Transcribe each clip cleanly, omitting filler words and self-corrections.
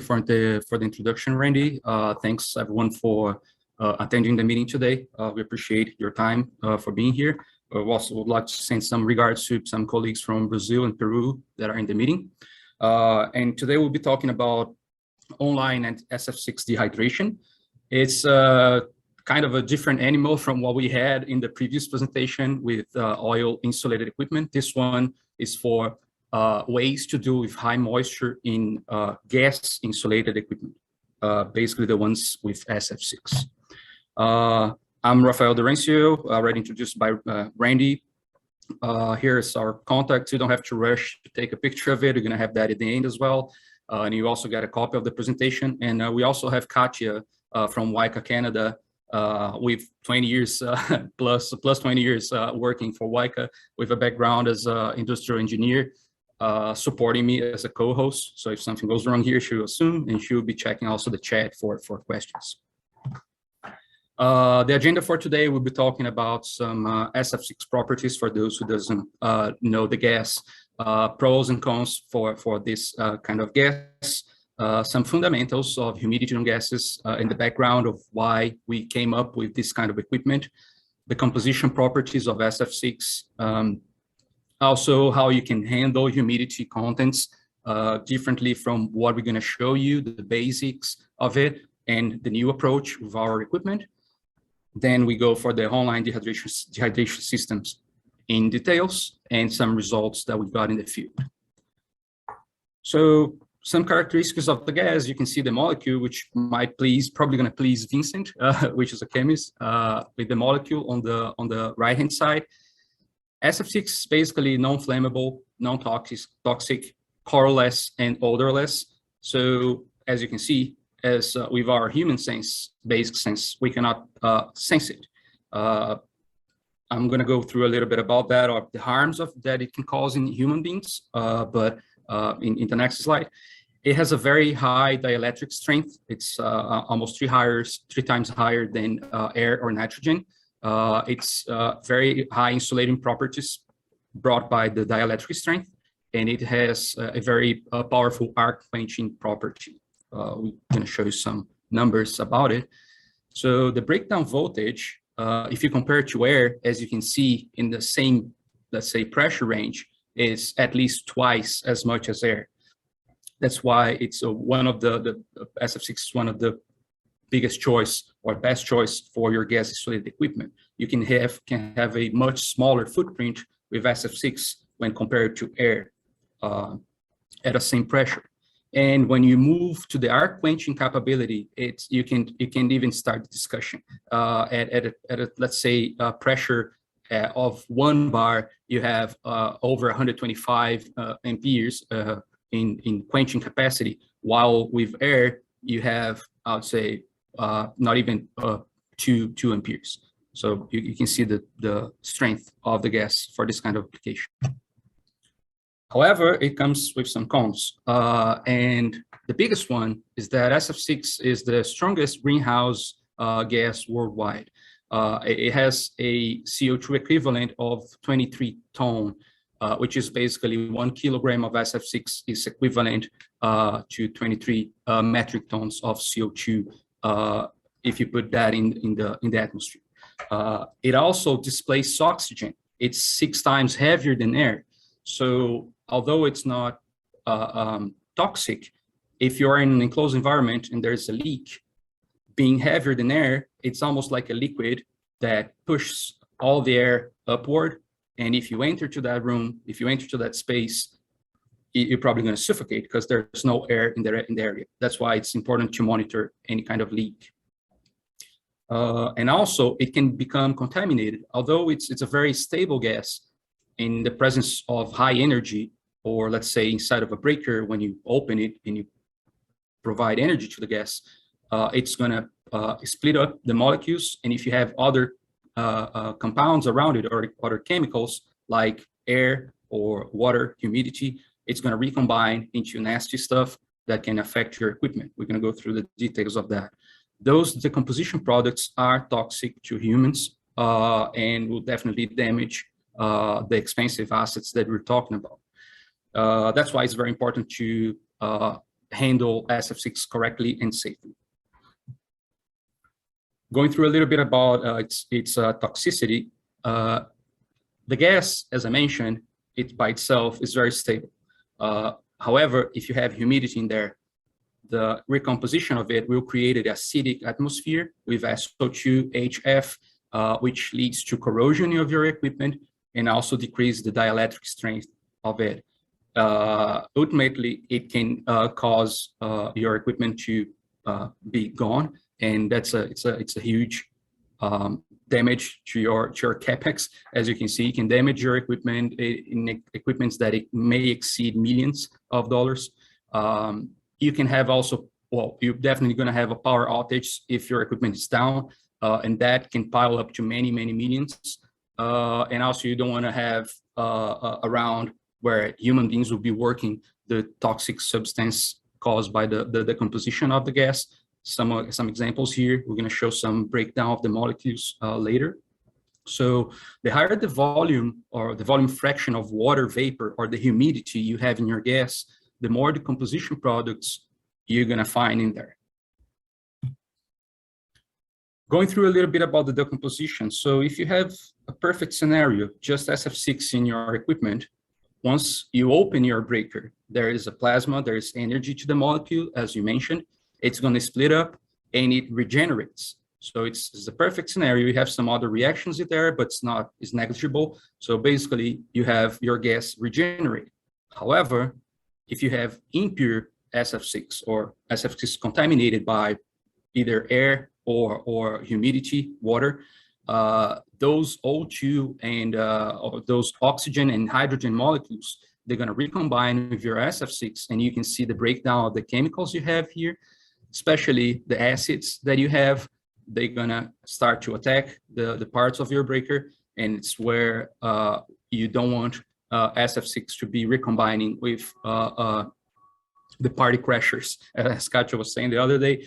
For the introduction, Randy. Thanks everyone for attending the meeting today. We appreciate your time for being here. We also would like to send some regards to some colleagues from Brazil and Peru that are in the meeting. And today we'll be talking about online and SF6 dehydration. It's kind of a different animal from what we had in the previous presentation with oil insulated equipment. This one is for ways to do with high moisture in gas insulated equipment, basically the ones with SF6. I'm Rafael Derencio, already introduced by Randy. Here's our contact. You don't have to rush to take a picture of it. You're gonna have that at the end as well. And you also get a copy of the presentation. And we also have Katia from WEGrid, Canada, with 20 years plus 20 years working for WEGrid, with a background as an industrial engineer, supporting me as a co-host. So if something goes wrong here, she'll assume, and she'll be checking also the chat for questions. The agenda for today, we'll be talking about some SF6 properties for those who doesn't know the gas, pros and cons for this kind of gas, some fundamentals of humidity on gases in the background of why we came up with this kind of equipment, the composition properties of SF6, also how you can handle humidity contents differently from what we're going to show you, the basics of it, and the new approach with our equipment. Then we go for the online dehydration systems in details and some results that we got in the field. So some characteristics of the gas, you can see the molecule, which might probably going to please Vincent, which is a chemist, with the molecule on the right-hand side. SF6 is basically non-flammable, non-toxic, colorless, and odorless. So as you can see, as with our human basic sense, we cannot sense it. I'm going to go through a little bit about that, or the harms that it can cause in human beings, but in the next slide. It has a very high dielectric strength. It's almost three times higher than air or nitrogen. It's very high insulating properties brought by the dielectric strength, and it has a very powerful arc quenching property. We're going to show you some numbers about it. So the breakdown voltage, if you compare it to air, as you can see in the same, let's say, pressure range, is at least twice as much as air. That's why it's one of the SF6 is one of the biggest choice or best choice for your gas insulated equipment. You can have a much smaller footprint with SF6 when compared to air at the same pressure. And when you move to the arc quenching capability, you can even start the discussion at a let's say pressure of 1 bar. You have over 125 amperes in quenching capacity, while with air you have, I would say, not even 2 amperes. So you can see the strength of the gas for this kind of application. However, it comes with some cons. And the biggest one is that SF6 is the strongest greenhouse gas worldwide. It has a CO2 equivalent of 23 tons, which is basically 1 kilogram of SF6 is equivalent to 23 metric tons of CO2 if you put that in the atmosphere. It also displaces oxygen. It's 6 times heavier than air. So although it's not toxic, if you're in an enclosed environment and there's a leak, being heavier than air, it's almost like a liquid that pushes all the air upward. And if you enter to that room, if you enter to that space, you're probably going to suffocate because there's no air in the area. That's why it's important to monitor any kind of leak. And also, it can become contaminated. Although it's a very stable gas, in the presence of high energy, or let's say inside of a breaker, when you open it and you provide energy to the gas, it's going to split up the molecules. And if you have other compounds around it or other chemicals like air or water, humidity, it's going to recombine into nasty stuff that can affect your equipment. We're going to go through the details of that. Those decomposition products are toxic to humans and will definitely damage the expensive assets that we're talking about. That's why it's very important to handle SF6 correctly and safely. Going through a little bit about its toxicity, the gas, as I mentioned, it by itself is very stable. However, if you have humidity in there, the recomposition of it will create an acidic atmosphere with SO2, HF, which leads to corrosion of your equipment and also decrease the dielectric strength of it. Ultimately, it can cause your equipment to be gone, and it's a huge damage to your capex. As you can see, it can damage your equipment in equipments that it may exceed millions of dollars. You can have also, well, you're definitely going to have a power outage if your equipment is down, and that can pile up to many millions. And also, you don't want to have around where human beings will be working the toxic substance caused by the decomposition of the gas. Some examples here. We're going to show some breakdown of the molecules later. So the higher the volume or the volume fraction of water vapor or the humidity you have in your gas, the more decomposition products you're going to find in there. Going through a little bit about the decomposition. So if you have a perfect scenario, just SF6 in your equipment, once you open your breaker, there is a plasma, there is energy to the molecule, as you mentioned. It's going to split up and it regenerates. So it's the perfect scenario. You have some other reactions in there, but it's negligible. So basically, you have your gas regenerate. However, if you have impure SF6 or SF6 contaminated by either air or humidity, water, those O2 and or those oxygen and hydrogen molecules, they're going to recombine with your SF6, and you can see the breakdown of the chemicals you have here, especially the acids that you have. They're going to start to attack the parts of your breaker, and it's where you don't want SF6 to be recombining with the party crashers, as Katja was saying the other day,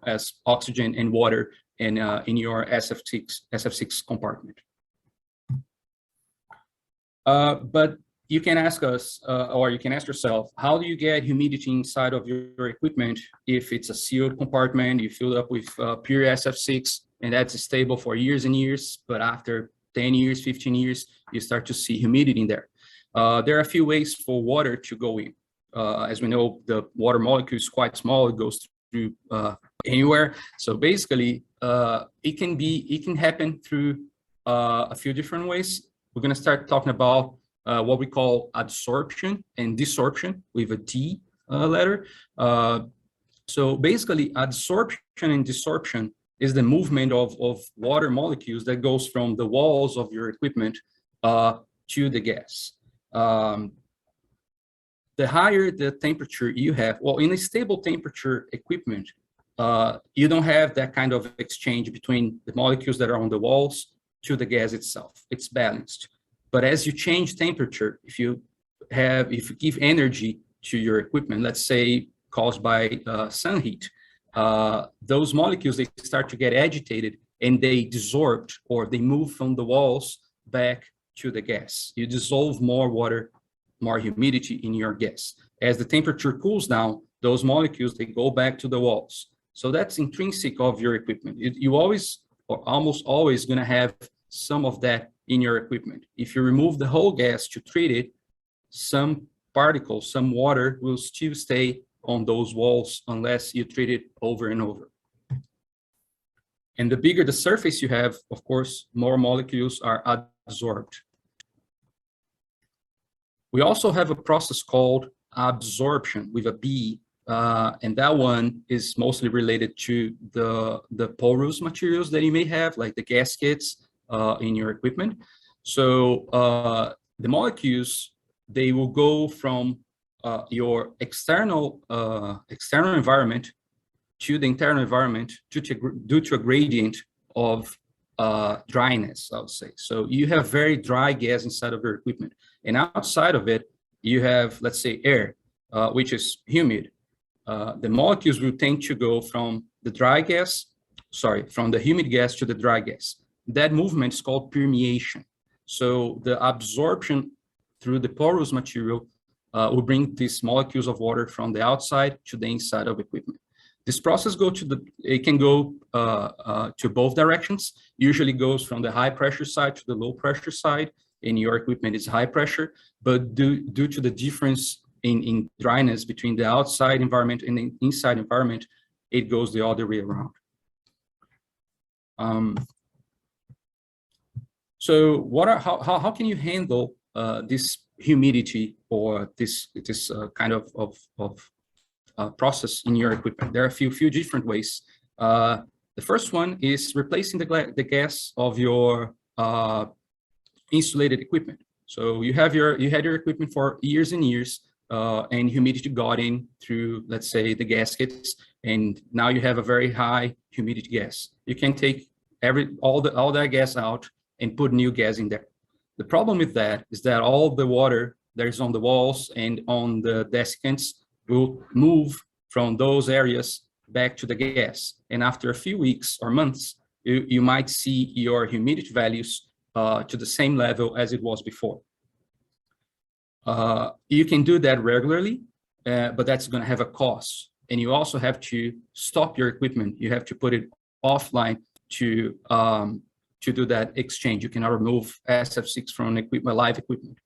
as oxygen and water in your SF6 compartment. But you can ask us, or you can ask yourself, how do you get humidity inside of your equipment if it's a sealed compartment, you fill it up with pure SF6, and that's stable for years and years, but after 10 years, 15 years, you start to see humidity in there. There are a few ways for water to go in. As we know, the water molecule is quite small, it goes through anywhere. So basically, it can happen through a few different ways. We're going to start talking about what we call adsorption and desorption with a D letter. So basically, adsorption and desorption is the movement of water molecules that goes from the walls of your equipment to the gas. The higher the temperature you have, well, in a stable temperature equipment, you don't have that kind of exchange between the molecules that are on the walls to the gas itself. It's balanced. But as you change temperature, if you give energy to your equipment, let's say caused by sun heat, those molecules, they start to get agitated and they desorb, or they move from the walls back to the gas. You dissolve more water, more humidity in your gas. As the temperature cools down, those molecules, they go back to the walls. So that's intrinsic of your equipment. You always, or almost always, going to have some of that in your equipment. If you remove the whole gas to treat it, some particles, some water will still stay on those walls unless you treat it over and over. And the bigger the surface you have, of course, more molecules are absorbed. We also have a process called absorption with a B, and that one is mostly related to the porous materials that you may have, like the gaskets in your equipment. So the molecules, they will go from your external environment to the internal environment due to a gradient of dryness, I would say. So you have very dry gas inside of your equipment, and outside of it, you have, let's say, air, which is humid. The molecules will tend to go from the humid gas to the dry gas. That movement is called permeation. So the absorption through the porous material will bring these molecules of water from the outside to the inside of equipment. This process it can go to both directions. Usually goes from the high pressure side to the low pressure side, and your equipment is high pressure, but due to the difference in dryness between the outside environment and the inside environment, it goes the other way around. So how can you handle this humidity or this kind of process in your equipment? There are a few different ways. The first one is replacing the gas of your insulated equipment. So you had your equipment for years and years, and humidity got in through, let's say, the gaskets, and now you have a very high humidity gas. You can take all that gas out and put new gas in there. The problem with that is that all the water that is on the walls and on the desiccants will move from those areas back to the gas. And after a few weeks or months, you might see your humidity values to the same level as it was before. You can do that regularly, but that's going to have a cost. And you also have to stop your equipment. You have to put it offline to do that exchange. You cannot remove SF6 from live equipment.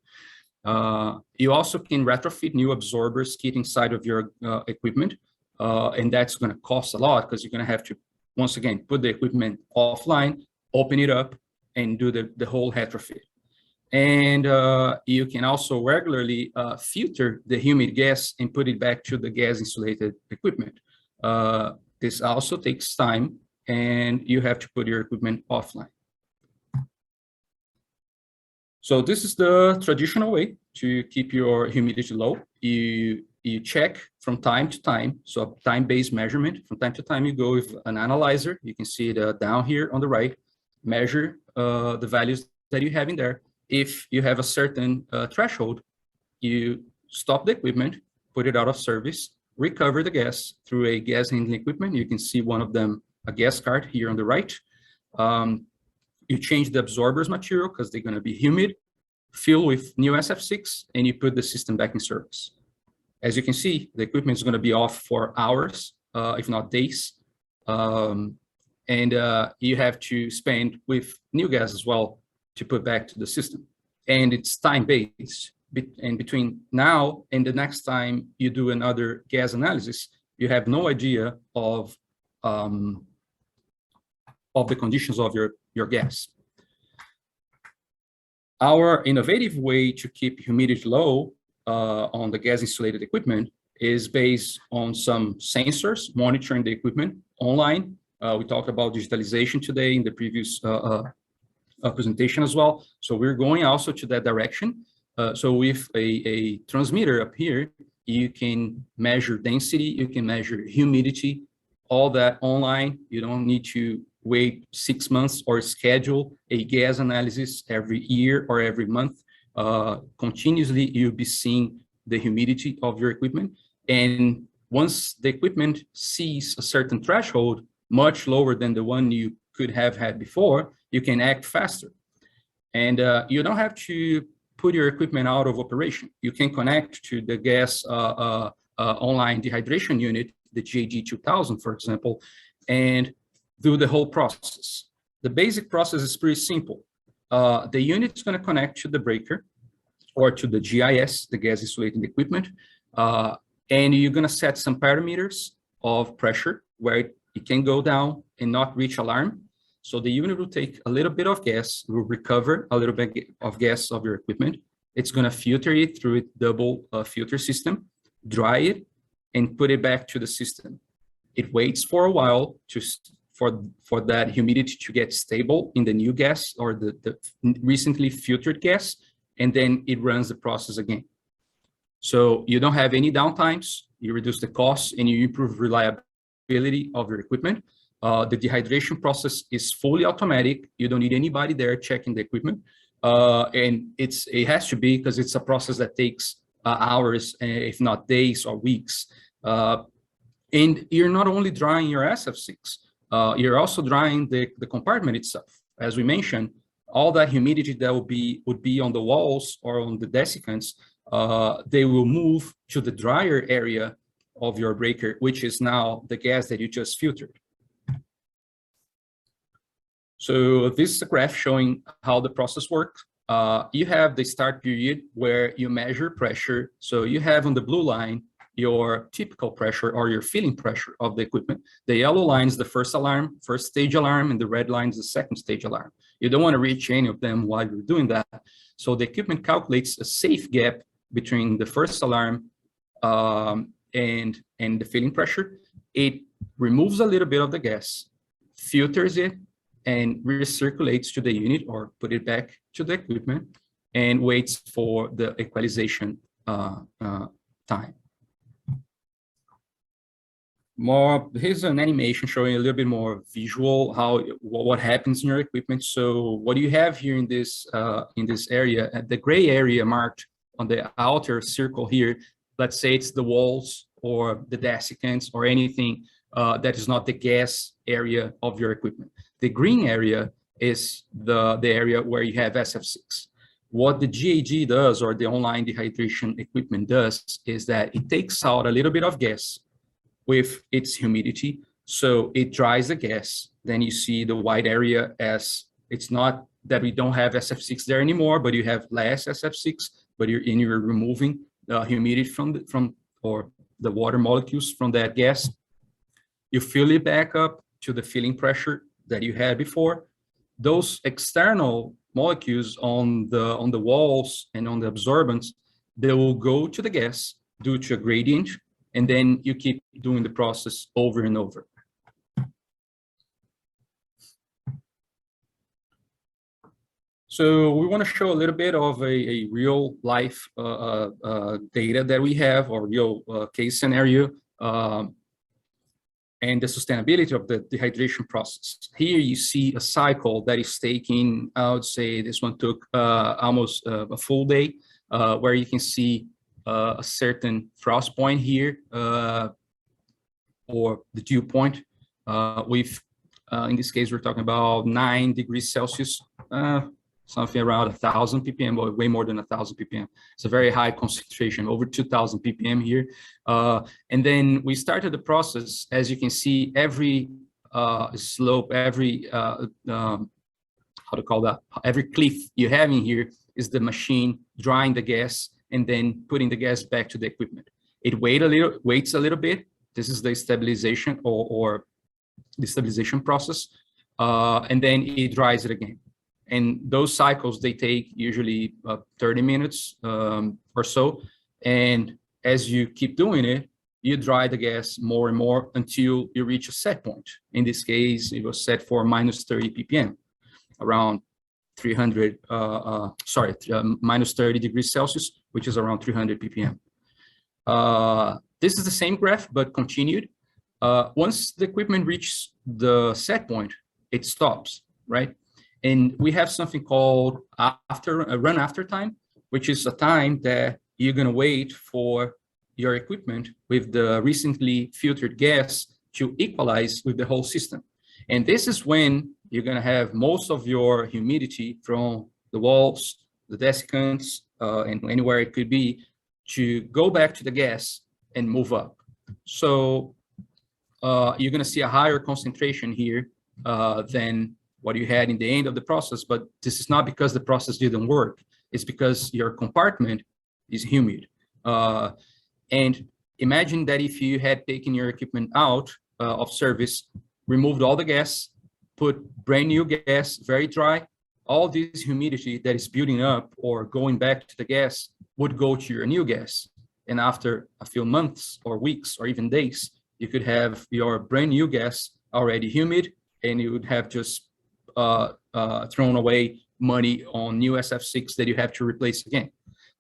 You also can retrofit new absorbers kit inside of your equipment, and that's going to cost a lot because you're going to have to, once again, put the equipment offline, open it up, and do the whole retrofit. And you can also regularly filter the humid gas and put it back to the gas insulated equipment. This also takes time, and you have to put your equipment offline. So this is the traditional way to keep your humidity low. You check from time to time, so a time-based measurement. From time to time, you go with an analyzer. You can see it down here on the right, measure the values that you have in there. If you have a certain threshold, you stop the equipment, put it out of service, recover the gas through a gas handling equipment. You can see one of them, a gas cart here on the right. You change the absorbers material because they're going to be humid, fill with new SF6, and you put the system back in service. As you can see, the equipment is going to be off for hours, if not days. And you have to spend with new gas as well to put back to the system. And it's time-based. And between now and the next time you do another gas analysis, you have no idea of the conditions of your gas. Our innovative way to keep humidity low on the gas insulated equipment is based on some sensors monitoring the equipment online. We talked about digitalization today in the previous presentation as well. So we're going also to that direction. So with a transmitter up here, you can measure density, you can measure humidity, all that online. You don't need to wait 6 months or schedule a gas analysis every year or every month. Continuously, you'll be seeing the humidity of your equipment. And once the equipment sees a certain threshold, much lower than the one you could have had before, you can act faster. And you don't have to put your equipment out of operation. You can connect to the gas online dehydration unit, the GIG 2000, for example, and do the whole process. The basic process is pretty simple. The unit is going to connect to the breaker or to the GIS, the gas insulated equipment, and you're going to set some parameters of pressure where it can go down and not reach alarm. So the unit will take a little bit of gas, will recover a little bit of gas of your equipment. It's going to filter it through a double filter system, dry it, and put it back to the system. It waits for a while for that humidity to get stable in the new gas or the recently filtered gas, and then it runs the process again. So you don't have any downtimes, you reduce the costs, and you improve reliability of your equipment. The dehydration process is fully automatic. You don't need anybody there checking the equipment. And it has to be because it's a process that takes hours, if not days or weeks. And you're not only drying your SF6, you're also drying the compartment itself. As we mentioned, all that humidity that would be on the walls or on the desiccants they will move to the drier area of your breaker, which is now the gas that you just filtered. So this is a graph showing how the process works. You have the start period where you measure pressure. So you have on the blue line your typical pressure or your filling pressure of the equipment. The yellow line is the first alarm, first stage alarm, and the red line is the second stage alarm. You don't want to reach any of them while you're doing that. So the equipment calculates a safe gap between the first alarm and the filling pressure. It removes a little bit of the gas, filters it, and recirculates to the unit or put it back to the equipment and waits for the equalization time. Here's an animation showing a little bit more visual what happens in your equipment. So what you have here in this area, the gray area marked on the outer circle here, let's say it's the walls or the desiccants or anything that is not the gas area of your equipment. The green area is the area where you have SF6. What the GAG does, or the online dehydration equipment does, is that it takes out a little bit of gas with its humidity. So it dries the gas. Then you see the white area as it's not that we don't have SF6 there anymore, but you have less SF6, but you're removing the humidity from the water molecules from that gas. You fill it back up to the filling pressure that you had before. Those external molecules on the walls and on the absorbents, they will go to the gas due to a gradient, and then you keep doing the process over and over. So we want to show a little bit of a real life data that we have, or real case scenario, and the sustainability of the dehydration process. Here you see a cycle that is taking, I would say this one took almost a full day, where you can see a certain frost point here, or the dew point. In this case, we're talking about 9 degrees Celsius, something around 1,000 ppm, or way more than 1,000 ppm. It's a very high concentration, over 2,000 ppm here. And then we started the process. As you can see, every slope, every every cliff you have in here is the machine drying the gas and then putting the gas back to the equipment. It waits a little bit. This is the stabilization or the stabilization process, and then it dries it again. And those cycles, they take usually 30 minutes or so. And as you keep doing it, you dry the gas more and more until you reach a set point. In this case, it was set for minus 30 ppm, around 300, minus 30 degrees Celsius, which is around 300 ppm. This is the same graph, but continued. Once the equipment reaches the set point, it stops, right? And we have something called run after time, which is a time that you're going to wait for your equipment with the recently filtered gas to equalize with the whole system. And this is when you're going to have most of your humidity from the walls, the desiccants, and anywhere it could be, to go back to the gas and move up. So you're going to see a higher concentration here than what you had in the end of the process, but this is not because the process didn't work. It's because your compartment is humid. And imagine that if you had taken your equipment out of service, removed all the gas, put brand new gas, very dry, all this humidity that is building up or going back to the gas would go to your new gas. And after a few months or weeks or even days, you could have your brand new gas already humid, and you would have just thrown away money on new SF6 that you have to replace again.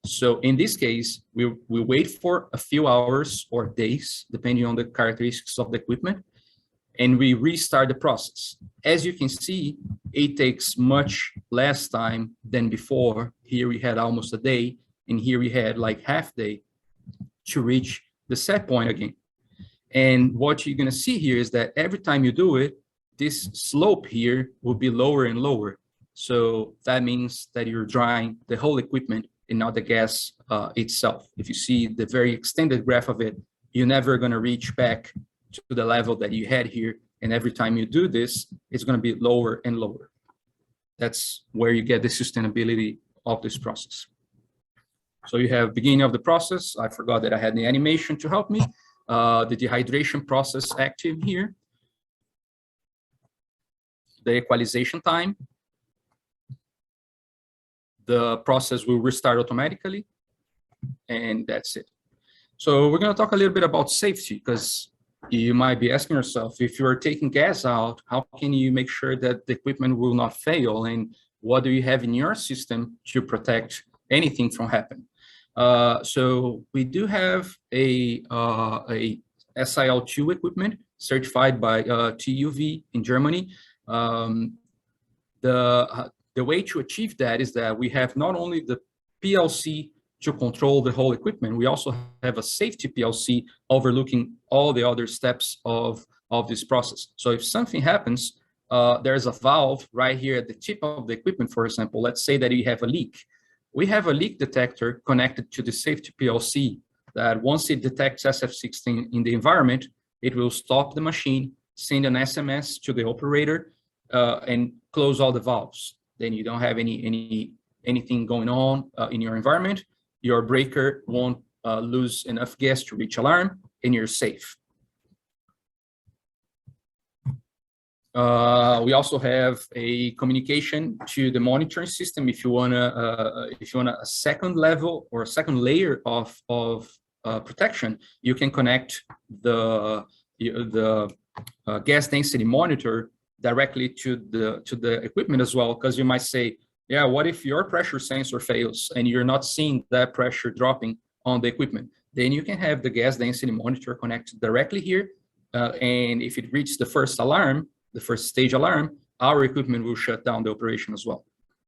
So in this case, we wait for a few hours or days, depending on the characteristics of the equipment, and we restart the process. As you can see, it takes much less time than before. Here we had almost a day, and here we had like half day to reach the set point again. And what you're going to see here is that every time you do it, this slope here will be lower and lower. So that means that you're drying the whole equipment and not the gas itself. If you see the very extended graph of it, you're never going to reach back to the level that you had here. And every time you do this, it's going to be lower and lower. That's where you get the sustainability of this process. So you have beginning of the process. I forgot that I had the animation to help me. The dehydration process active here. The equalization time. The process will restart automatically. And that's it. So we're going to talk a little bit about safety, because you might be asking yourself, if you are taking gas out, how can you make sure that the equipment will not fail? And what do you have in your system to protect anything from happening? So we do have a SIL2 equipment certified by TUV in Germany. The way to achieve that is that we have not only the PLC to control the whole equipment, we also have a safety PLC overlooking all the other steps of this process. So if something happens, there's a valve right here at the tip of the equipment, for example. Let's say that you have a leak. We have a leak detector connected to the safety PLC that once it detects SF6 in the environment, it will stop the machine, send an SMS to the operator, and close all the valves. Then you don't have anything going on in your environment. Your breaker won't lose enough gas to reach alarm, and you're safe. We also have a communication to the monitoring system. If you want a second level or a second layer of protection, you can connect the gas density monitor directly to the equipment as well, because you might say, yeah, what if your pressure sensor fails and you're not seeing that pressure dropping on the equipment? Then you can have the gas density monitor connected directly here, and if it reaches the first alarm, the first stage alarm, our equipment will shut down the operation as well.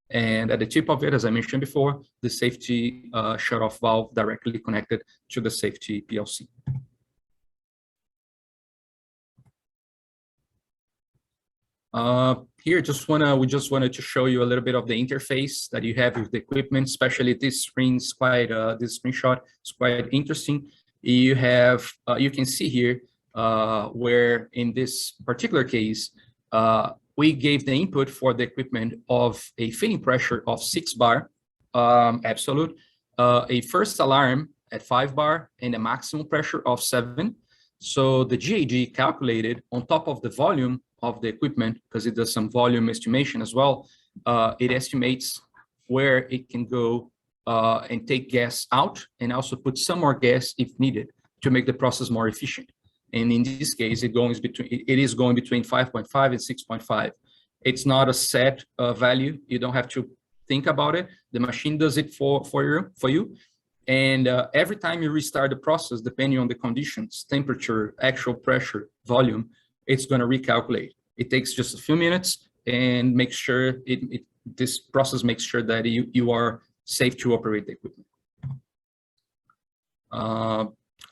And at the tip of it, as I mentioned before, the safety shut-off valve directly connected to the safety PLC. Here, we just wanted to show you a little bit of the interface that you have with the equipment, especially this screen is quite, this screenshot is quite interesting. You have, you can see here where in this particular case, we gave the input for the equipment of a filling pressure of 6 bar, absolute, a first alarm at 5 bar, and a maximum pressure of 7. So the GAG calculated on top of the volume of the equipment, because it does some volume estimation as well, it estimates where it can go and take gas out, and also put some more gas if needed to make the process more efficient. And in this case, it is going between 5.5 and 6.5. It's not a set value. You don't have to think about it. The machine does it for you. And every time you restart the process, depending on the conditions, temperature, actual pressure, volume, it's going to recalculate. It takes just a few minutes and make sure this process makes sure that you are safe to operate the equipment.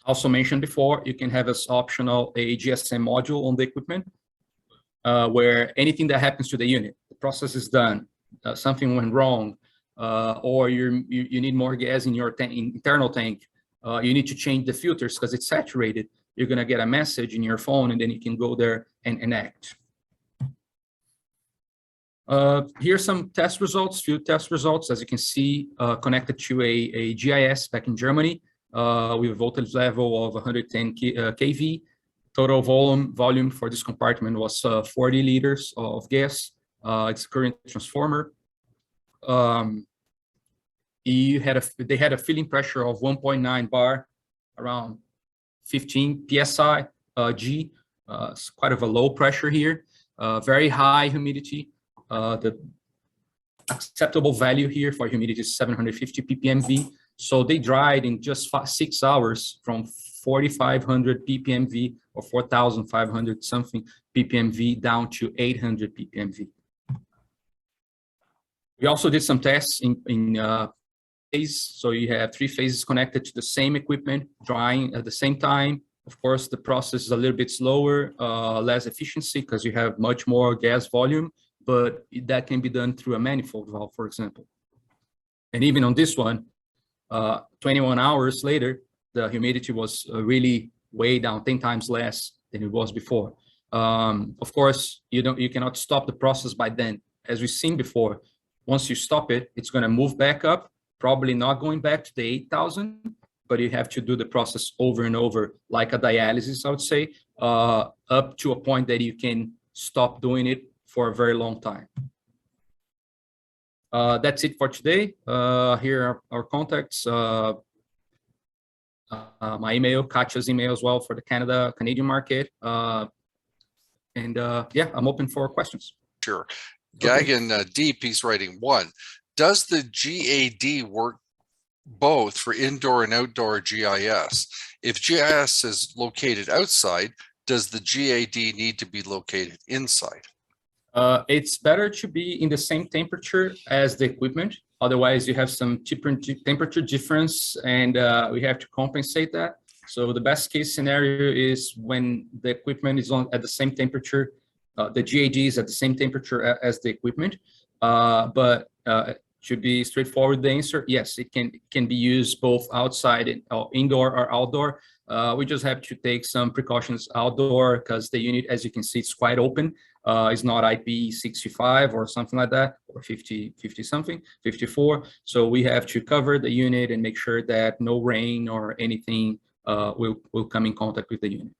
Also mentioned before, you can have as optional a GSM module on the equipment, where anything that happens to the unit, the process is done, something went wrong, or you need more gas in your internal tank, you need to change the filters because it's saturated, you're going to get a message in your phone, and then you can go there and act. Here's some test results, few test results, as you can see, connected to a GIS back in Germany, with a voltage level of 110 kV. Total volume for this compartment was 40 liters of gas. It's a current transformer. They had a filling pressure of 1.9 bar, around 15 psi G. It's quite of a low pressure here. Very high humidity. The acceptable value here for humidity is 750 ppmv. So they dried in just 6 hours from 4,500 ppmv or 4,500 something ppmv down to 800 ppmv. We also did some tests in phase. So you have 3 phases connected to the same equipment, drying at the same time. Of course, the process is a little bit slower, less efficiency because you have much more gas volume, but that can be done through a manifold valve, for example. And even on this one, 21 hours later, the humidity was really way down, 10 times less than it was before. Of course, you cannot stop the process by then. As we've seen before, once you stop it, it's going to move back up, probably not going back to the 8,000, but you have to do the process over and over, like a dialysis, I would say, up to a point that you can stop doing it for a very long time. That's it for today. Here are our contacts. My email, Katya's email as well for the Canadian market. Yeah, I'm open for questions. Sure. Gagan Deep, he's writing one. Does the GAD work both for indoor and outdoor GIS? If GIS is located outside, does the GAD need to be located inside? It's better to be in the same temperature as the equipment. Otherwise, you have some temperature difference, and we have to compensate that. So the best case scenario is when the equipment is at the same temperature, the GAD is at the same temperature as the equipment. But to be straightforward, the answer, yes, it can be used both outside and indoor or outdoor. We just have to take some precautions outdoor because the unit, as you can see, it's quite open. It's not IP65 or something like that, or 50 something, 54. So we have to cover the unit and make sure that no rain or anything will come in contact with the unit.